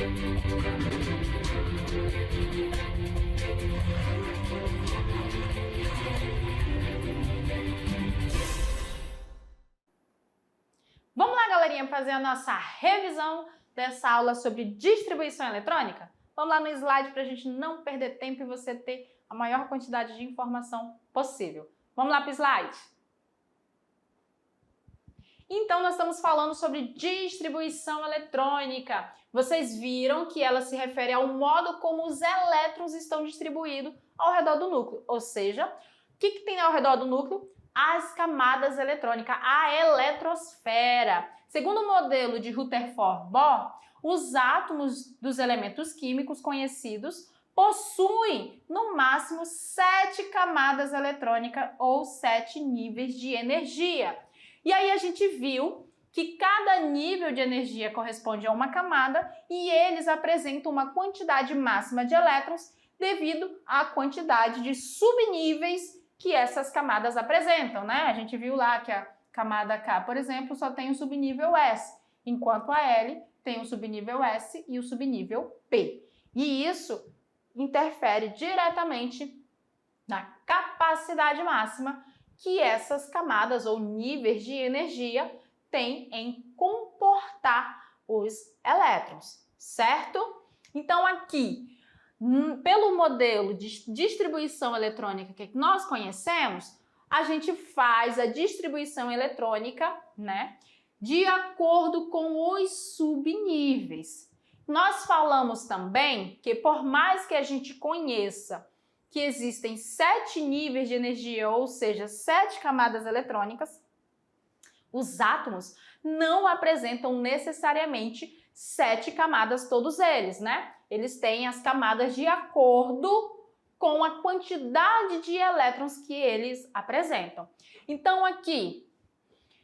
Vamos lá, galerinha, fazer a nossa revisão dessa aula sobre distribuição eletrônica? Vamos lá no slide para a gente não perder tempo e você ter a maior quantidade de informação possível. Vamos lá para o slide? Então, nós estamos falando sobre distribuição eletrônica. Vocês viram que ela se refere ao modo como os elétrons estão distribuídos ao redor do núcleo. Ou seja, o que tem ao redor do núcleo? As camadas eletrônicas, a eletrosfera. Segundo o modelo de Rutherford-Bohr, os átomos dos elementos químicos conhecidos possuem, no máximo, 7 camadas eletrônicas ou 7 níveis de energia. E aí a gente viu que cada nível de energia corresponde a uma camada e eles apresentam uma quantidade máxima de elétrons devido à quantidade de subníveis que essas camadas apresentam, né? A gente viu lá que a camada K, por exemplo, só tem o subnível S, enquanto a L tem o subnível S e o subnível P. E isso interfere diretamente na capacidade máxima que essas camadas ou níveis de energia têm em comportar os elétrons, certo? Então aqui, pelo modelo de distribuição eletrônica que nós conhecemos, a gente faz a distribuição eletrônica, né, de acordo com os subníveis. Nós falamos também que por mais que a gente conheça que existem 7 níveis de energia, ou seja, 7 camadas eletrônicas, os átomos não apresentam necessariamente 7 camadas todos eles, né? Eles têm as camadas de acordo com a quantidade de elétrons que eles apresentam. Então aqui,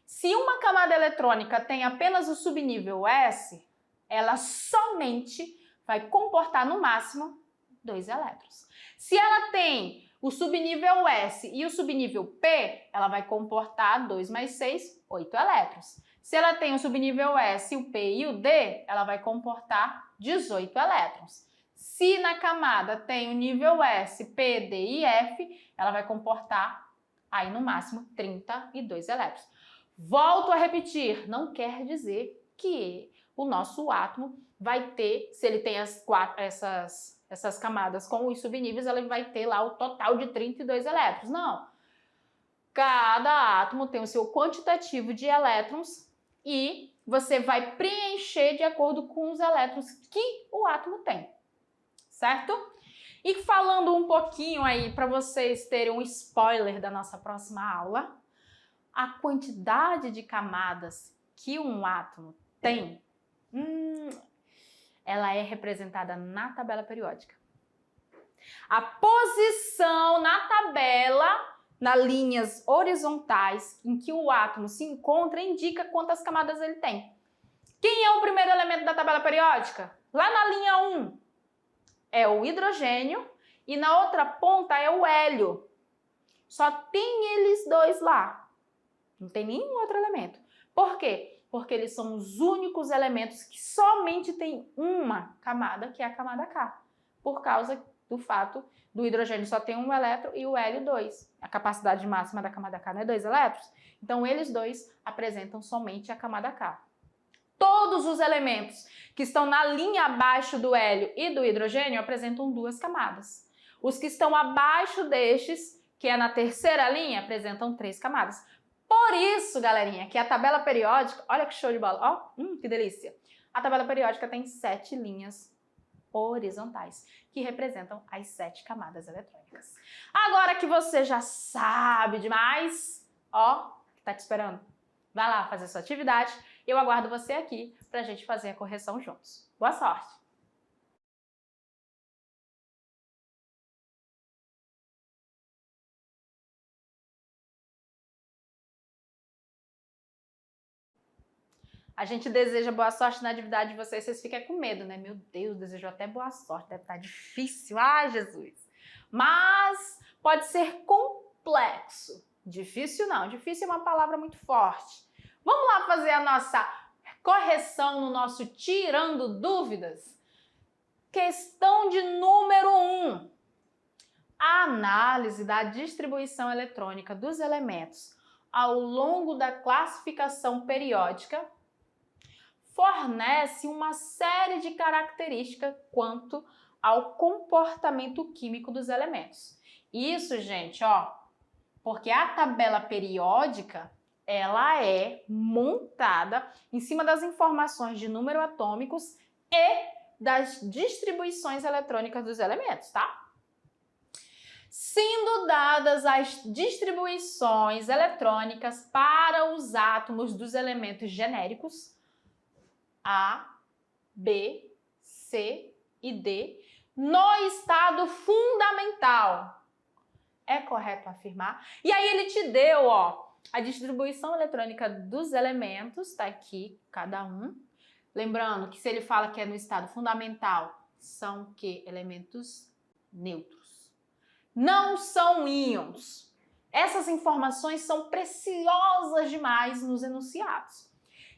se uma camada eletrônica tem apenas o subnível S, ela somente vai comportar no máximo 2 elétrons. Se ela tem o subnível S e o subnível P, ela vai comportar 2 mais 6, 8 elétrons. Se ela tem o subnível S, o P e o D, ela vai comportar 18 elétrons. Se na camada tem o nível S, P, D e F, ela vai comportar aí no máximo 32 elétrons. Volto a repetir, não quer dizer que o nosso átomo vai ter, se ele tem essas camadas com os subníveis, ele vai ter lá o total de 32 elétrons. Não. Cada átomo tem o seu quantitativo de elétrons e você vai preencher de acordo com os elétrons que o átomo tem, certo? E falando um pouquinho aí para vocês terem um spoiler da nossa próxima aula, a quantidade de camadas que um átomo tem, ela é representada na tabela periódica. A posição na tabela, nas linhas horizontais em que o átomo se encontra, indica quantas camadas ele tem. Quem é o primeiro elemento da tabela periódica? Lá na linha 1 é o hidrogênio e na outra ponta é o hélio. Só tem eles dois lá. Não tem nenhum outro elemento. Por quê? Porque eles são os únicos elementos que somente têm uma camada, que é a camada K, por causa do fato do hidrogênio só tem um elétron e o hélio 2. A capacidade máxima da camada K não é 2 elétrons? Então, eles dois apresentam somente a camada K. Todos os elementos que estão na linha abaixo do hélio e do hidrogênio apresentam 2 camadas. Os que estão abaixo destes, que é na terceira linha, apresentam 3 camadas. Por isso, galerinha, que a tabela periódica, olha que show de bola, ó, que delícia. A tabela periódica tem 7 linhas horizontais, que representam as 7 camadas eletrônicas. Agora que você já sabe demais, ó, que tá te esperando? Vai lá fazer sua atividade, eu aguardo você aqui pra gente fazer a correção juntos. Boa sorte! A gente deseja boa sorte na atividade de vocês ficam com medo, né? Meu Deus, desejou até boa sorte, deve estar difícil. Ai, Jesus! Mas pode ser complexo. Difícil não, difícil é uma palavra muito forte. Vamos lá fazer a nossa correção no nosso Tirando Dúvidas? Questão de número 1. A análise da distribuição eletrônica dos elementos ao longo da classificação periódica fornece uma série de características quanto ao comportamento químico dos elementos. Isso, gente, ó, porque a tabela periódica, ela é montada em cima das informações de número atômicos e das distribuições eletrônicas dos elementos, tá? Sendo dadas as distribuições eletrônicas para os átomos dos elementos genéricos A, B, C e D no estado fundamental. É correto afirmar? E aí ele te deu, ó, a distribuição eletrônica dos elementos, tá aqui, cada um. Lembrando que se ele fala que é no estado fundamental, são o quê? Elementos neutros. Não são íons. Essas informações são preciosas demais nos enunciados.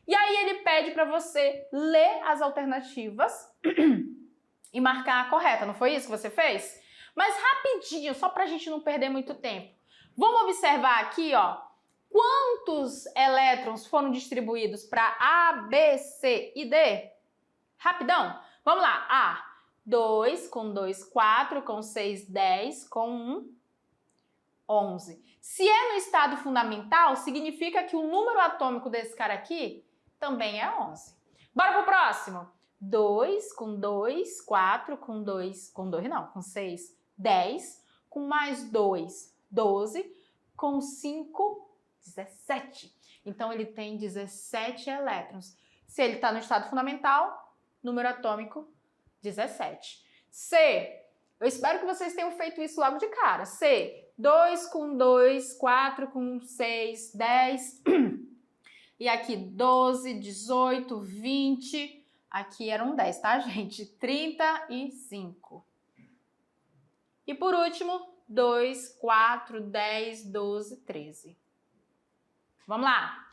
E aí ele pede para você ler as alternativas e marcar a correta, não foi isso que você fez? Mas rapidinho, só para a gente não perder muito tempo. Vamos observar aqui, ó, quantos elétrons foram distribuídos para A, B, C e D? Rapidão. Vamos lá. A, 2, com 2, 4, com 6, 10, com 1, 11. Se é no estado fundamental, significa que o número atômico desse cara aqui também é 11. Bora pro próximo. 2, com 2, 4, com 2, com 6, 10, com mais 2, 12, com 5, 17. Então, ele tem 17 elétrons. Se ele está no estado fundamental, número atômico 17. C, eu espero que vocês tenham feito isso logo de cara. C, 2 com 2, 4 com 6, 10. E aqui 12, 18, 20. Aqui eram 10, tá, gente? 35. E por último, 2, 4, 10, 12, 13. Vamos lá.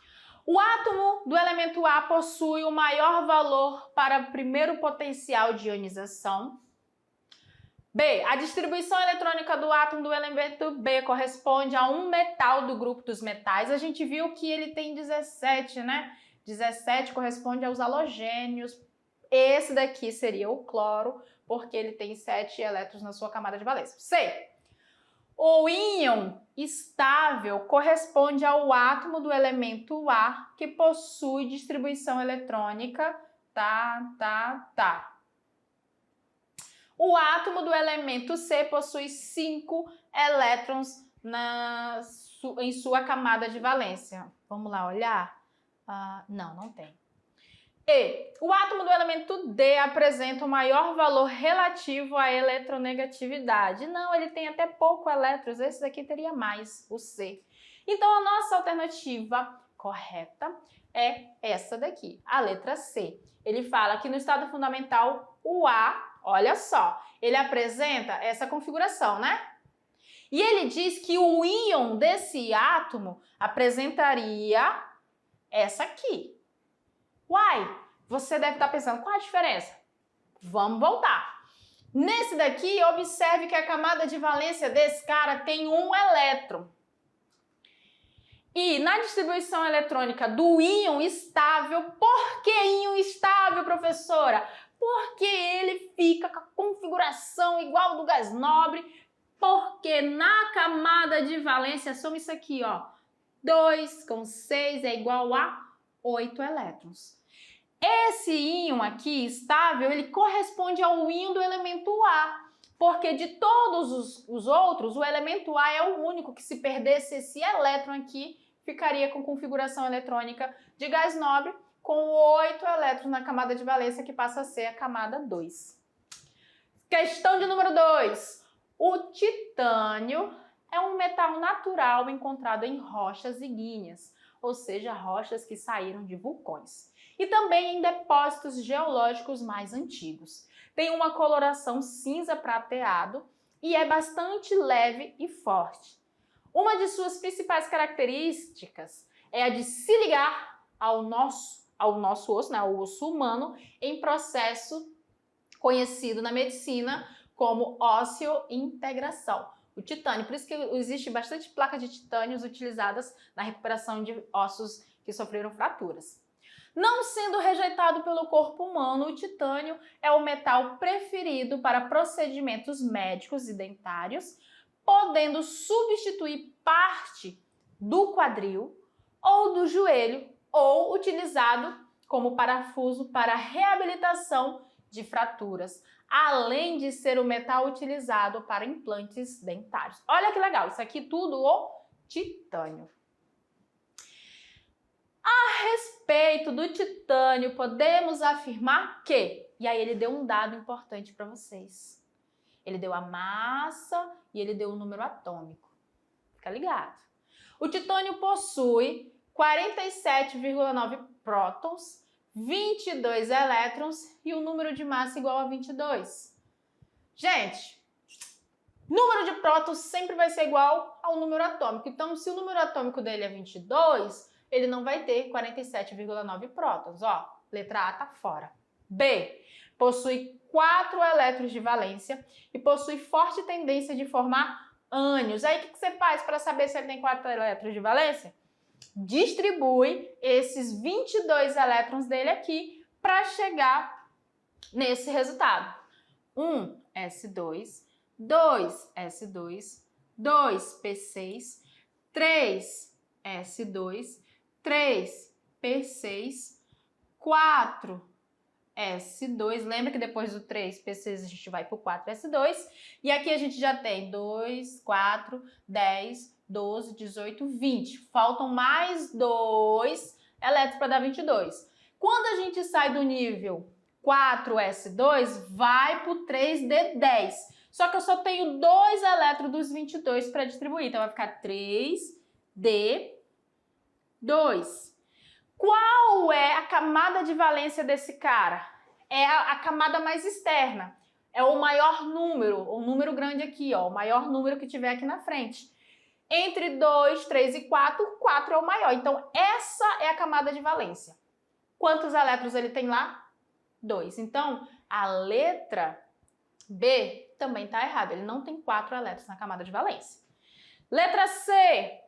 O átomo do elemento A possui o maior valor para o primeiro potencial de ionização. B. A distribuição eletrônica do átomo do elemento B corresponde a um metal do grupo dos metais. A gente viu que ele tem 17, né? 17 corresponde aos halogênios. Esse daqui seria o cloro, porque ele tem 7 elétrons na sua camada de valência. C. O íon estável corresponde ao átomo do elemento A, que possui distribuição eletrônica, O átomo do elemento C possui 5 elétrons em sua camada de valência. Vamos lá olhar? Não tem. E o átomo do elemento D apresenta o maior valor relativo à eletronegatividade. Não, ele tem até pouco elétrons, esse daqui teria mais, o C. Então, a nossa alternativa correta é essa daqui, a letra C. Ele fala que no estado fundamental, o A, olha só, ele apresenta essa configuração, né? E ele diz que o íon desse átomo apresentaria essa aqui. Uai, você deve estar pensando, qual a diferença? Vamos voltar. Nesse daqui, observe que a camada de valência desse cara tem um elétron. E na distribuição eletrônica do íon estável, por que íon estável, professora? Porque ele fica com a configuração igual ao do gás nobre, porque na camada de valência, soma isso aqui, ó, 2 com 6 é igual a 8 elétrons. Esse íon aqui, estável, ele corresponde ao íon do elemento A, porque de todos os outros, o elemento A é o único que, se perdesse esse elétron aqui, ficaria com configuração eletrônica de gás nobre, com 8 elétrons na camada de valência, que passa a ser a camada 2. Questão de número 2. O titânio é um metal natural encontrado em rochas ígneas, ou seja, rochas que saíram de vulcões, e também em depósitos geológicos mais antigos. Tem uma coloração cinza prateado e é bastante leve e forte. Uma de suas principais características é a de se ligar ao nosso osso, né, ao osso humano, em processo conhecido na medicina como osteointegração. O titânio, por isso que existe bastante placa de titânios utilizadas na recuperação de ossos que sofreram fraturas. Não sendo rejeitado pelo corpo humano, o titânio é o metal preferido para procedimentos médicos e dentários, podendo substituir parte do quadril ou do joelho, ou utilizado como parafuso para reabilitação de fraturas, além de ser o metal utilizado para implantes dentários. Olha que legal, isso aqui tudo o titânio. A respeito do titânio, podemos afirmar que, e aí ele deu um dado importante para vocês. Ele deu a massa e ele deu o número atômico. Fica ligado. O titânio possui 47,9 prótons, 22 elétrons e o número de massa igual a 22. Gente, número de prótons sempre vai ser igual ao número atômico. Então, se o número atômico dele é 22, ele não vai ter 47,9 prótons. Ó, letra A tá fora. B, possui 4 elétrons de valência e possui forte tendência de formar ânions. Aí, o que você faz para saber se ele tem 4 elétrons de valência? Distribui esses 22 elétrons dele aqui para chegar nesse resultado. 1 S2, 2 S2, 2 P6, 3 S2, 3 P6, 4 S2. Lembra que depois do 3 P6 a gente vai para o 4 S2. E aqui a gente já tem 2, 4, 10, 12, 18, 20. Faltam mais 2 elétrons para dar 22. Quando a gente sai do nível 4S2, vai para o 3D10. Só que eu só tenho 2 elétrons dos 22 para distribuir. Então vai ficar 3D2. Qual é a camada de valência desse cara? É a camada mais externa. É o maior número, o número grande aqui, ó, o maior número que tiver aqui na frente. Entre 2, 3 e 4, 4 é o maior. Então, essa é a camada de valência. Quantos elétrons ele tem lá? 2. Então, a letra B também está errada. Ele não tem 4 elétrons na camada de valência. Letra C.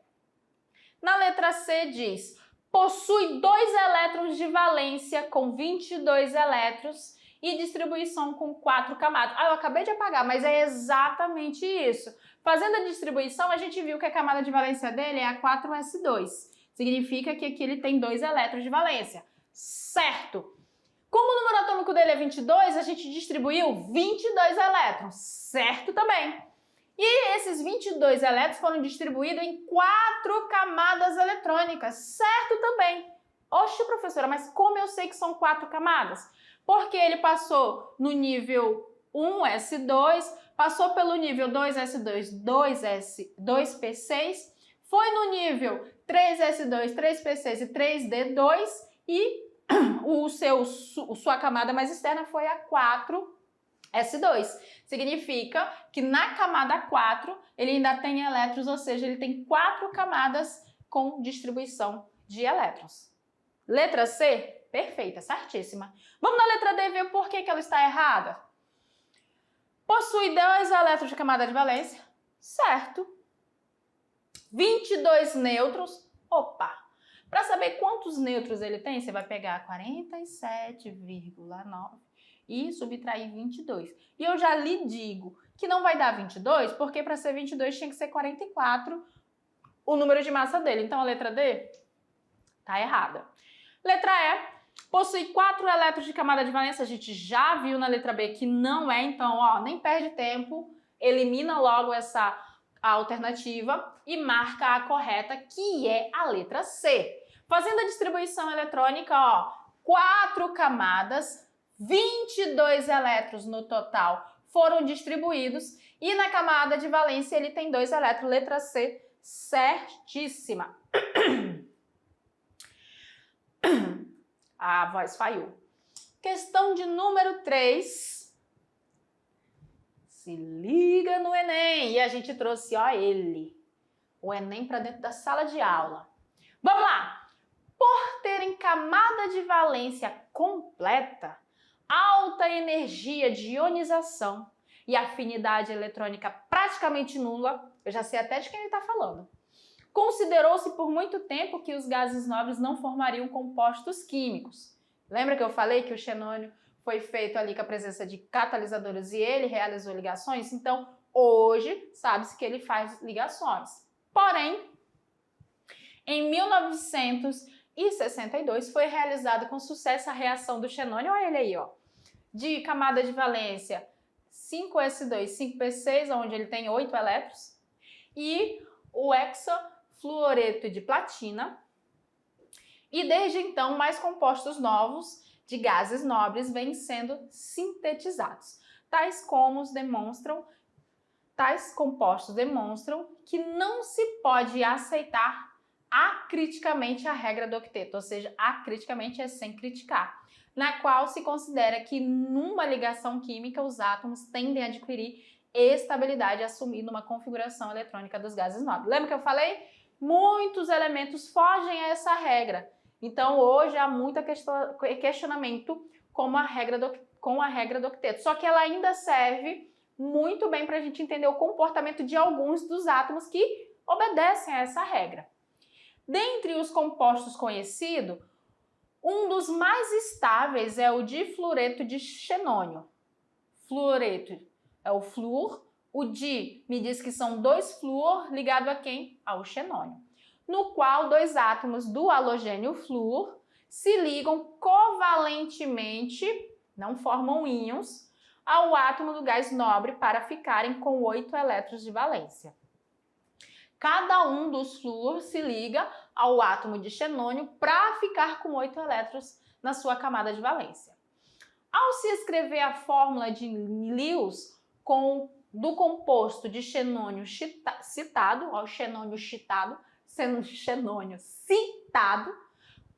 Na letra C diz: possui 2 elétrons de valência com 22 elétrons e distribuição com 4 camadas. Ah, eu acabei de apagar, mas é exatamente isso. Fazendo a distribuição, a gente viu que a camada de valência dele é a 4s2. Significa que aqui ele tem 2 elétrons de valência. Certo! Como o número atômico dele é 22, a gente distribuiu 22 elétrons. Certo também! E esses 22 elétrons foram distribuídos em 4 camadas eletrônicas. Certo também! Oxe, professora, mas como eu sei que são 4 camadas? Porque ele passou no nível 1S2, passou pelo nível 2S2, 2P6, foi no nível 3S2, 3P6 e 3D2 e sua camada mais externa foi a 4S2. Significa que na camada 4 ele ainda tem elétrons, ou seja, ele tem 4 camadas com distribuição de elétrons. Letra C? Perfeita, certíssima. Vamos na letra D ver por que ela está errada. Possui 2 elétrons de camada de valência. Certo. 22 nêutrons. Opa! Para saber quantos nêutrons ele tem, você vai pegar 47,9 e subtrair 22. E eu já lhe digo que não vai dar 22, porque para ser 22 tinha que ser 44 o número de massa dele. Então a letra D está errada. Letra E. Possui 4 elétrons de camada de valência. A gente já viu na letra B que não é, então, ó, nem perde tempo, elimina logo essa alternativa e marca a correta, que é a letra C. Fazendo a distribuição eletrônica, ó, 4 camadas, 22 elétrons no total foram distribuídos e na camada de valência ele tem 2 elétrons, letra C, certíssima. A voz falhou. Questão de número 3. Se liga no Enem. E a gente trouxe, ó, o Enem para dentro da sala de aula. Vamos lá. Por terem camada de valência completa, alta energia de ionização e afinidade eletrônica praticamente nula, eu já sei até de quem ele está falando. Considerou-se por muito tempo que os gases nobres não formariam compostos químicos. Lembra que eu falei que o xenônio foi feito ali com a presença de catalisadores e ele realizou ligações? Então, hoje, sabe-se que ele faz ligações. Porém, em 1962 foi realizada com sucesso a reação do xenônio, olha ele aí, ó, de camada de valência 5s2, 5p6, onde ele tem 8 elétrons, e o hexafluoreto de platina. E desde então, mais compostos novos de gases nobres vêm sendo sintetizados. Tais compostos demonstram que não se pode aceitar acriticamente a regra do octeto, ou seja, acriticamente é sem criticar, na qual se considera que numa ligação química os átomos tendem a adquirir estabilidade assumindo uma configuração eletrônica dos gases nobres. Lembra que eu falei? Muitos elementos fogem a essa regra. Então hoje há muito questionamento com a regra do octeto, só que ela ainda serve muito bem para a gente entender o comportamento de alguns dos átomos que obedecem a essa regra. Dentre os compostos conhecidos, um dos mais estáveis é o difluoreto de xenônio. Fluoreto é o flúor, o di me diz que são 2 flúor ligado a quem? Ao xenônio. No qual 2 átomos do halogênio flúor se ligam covalentemente, não formam íons, ao átomo do gás nobre para ficarem com 8 elétrons de valência. Cada um dos flúor se liga ao átomo de xenônio para ficar com 8 elétrons na sua camada de valência. Ao se escrever a fórmula de Lewis do composto de xenônio citado,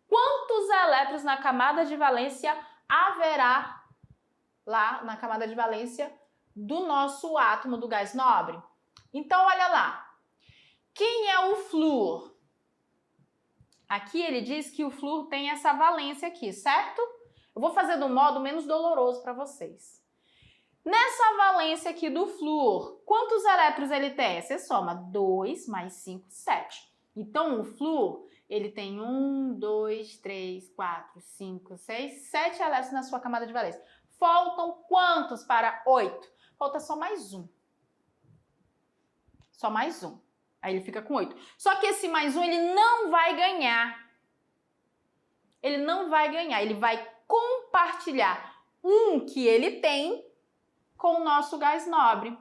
quantos elétrons na camada de valência haverá lá na camada de valência do nosso átomo do gás nobre? Então, olha lá. Quem é o flúor? Aqui ele diz que o flúor tem essa valência aqui, certo? Eu vou fazer do modo menos doloroso para vocês. Nessa valência aqui do flúor, quantos elétrons ele tem? Você soma 2 mais 5, 7. Então, o flúor, ele tem 1, 2, 3, 4, 5, 6, 7 elétrons na sua camada de valência. Faltam quantos para 8? Falta só mais um. Só mais um. Aí ele fica com 8. Só que esse mais um, ele não vai ganhar. Ele não vai ganhar. Ele vai compartilhar um que ele tem com o nosso gás nobre.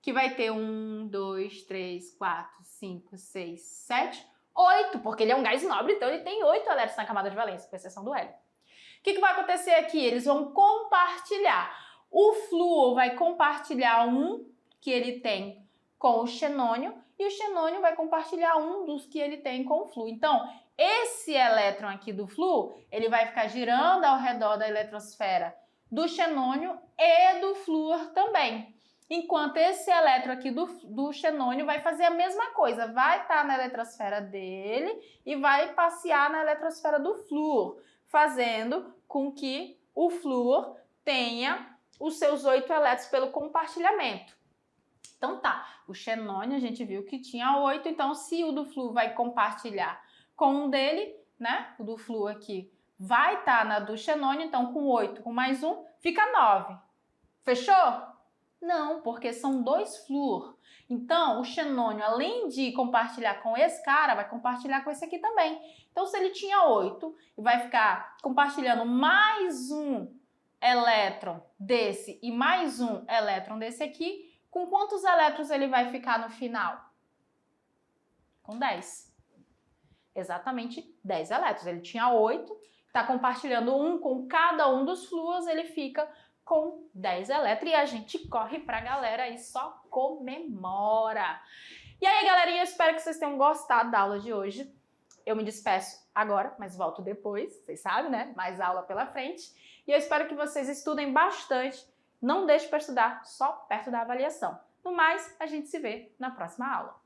Que vai ter 1, 2, 3, 4, 5, 6, 7, 8. Porque ele é um gás nobre, então ele tem 8 elétrons na camada de valência, com exceção do hélio. O que vai acontecer aqui? Eles vão compartilhar. O flúor vai compartilhar um que ele tem com o xenônio e o xenônio vai compartilhar um dos que ele tem com o flúor. Então, esse elétron aqui do flúor, ele vai ficar girando ao redor da eletrosfera do xenônio e do flúor também. Enquanto esse elétron aqui do xenônio vai fazer a mesma coisa, vai estar na eletrosfera dele e vai passear na eletrosfera do flúor, fazendo com que o flúor tenha os seus 8 elétrons pelo compartilhamento. Então tá, o xenônio a gente viu que tinha 8, então se o do flúor vai compartilhar com um dele, né, o do flúor aqui vai estar na do xenônio, então com 8 com mais 1 fica 9. Fechou? Não, porque são 2 flúor. Então, o xenônio, além de compartilhar com esse cara, vai compartilhar com esse aqui também. Então, se ele tinha 8 e vai ficar compartilhando mais um elétron desse e mais um elétron desse aqui, com quantos elétrons ele vai ficar no final? Com 10. Exatamente 10 elétrons. Ele tinha 8, está compartilhando um com cada um dos flúors, ele fica com 10 elétrons. E a gente corre pra galera e só comemora. E aí, galerinha, eu espero que vocês tenham gostado da aula de hoje. Eu me despeço agora, mas volto depois. Vocês sabem, né? Mais aula pela frente. E eu espero que vocês estudem bastante. Não deixe para estudar só perto da avaliação. No mais, a gente se vê na próxima aula.